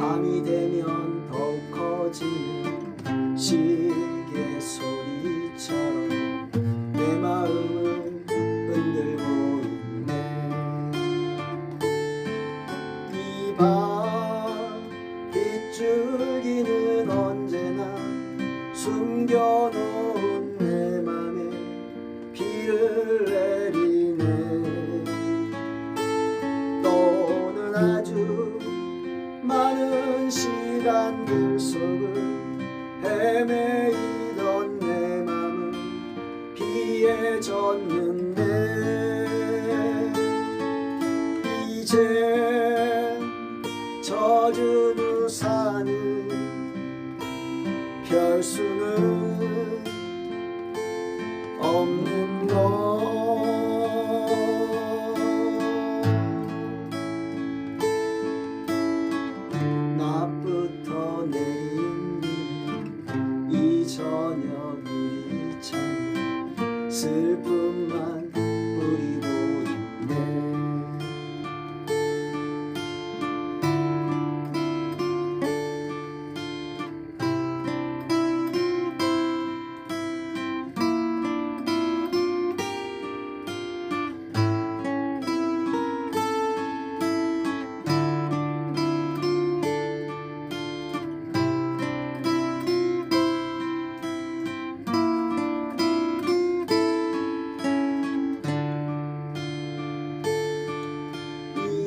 밤이 되면 더욱 커지는 시계 소리처럼 내 마음을 흔들고 있네. 이 밤 빗줄기는 언제나 숨겨놓은 내 맘에 비를 내리네. 또는 아주 많은 시간들 속을 헤매이던 내 맘은 비에 젖는데 이제 젖은 우산을 펼 수는 없는 것. 낮부터 내린 이 저녁 우리참 슬픔만 뿌리고 있네.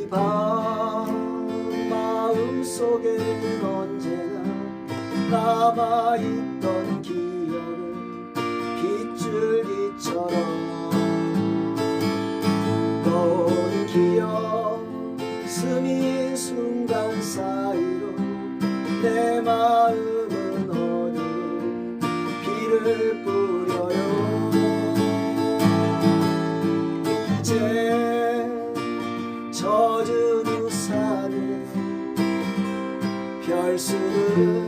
밤 마음속에는 언제나 남아있던 기억은 빗줄기처럼 떠오는 기억 스민 순간 사이로 내 마음은 어두운 비를 뿌려요. 이제 젖은 우산을 펼 수는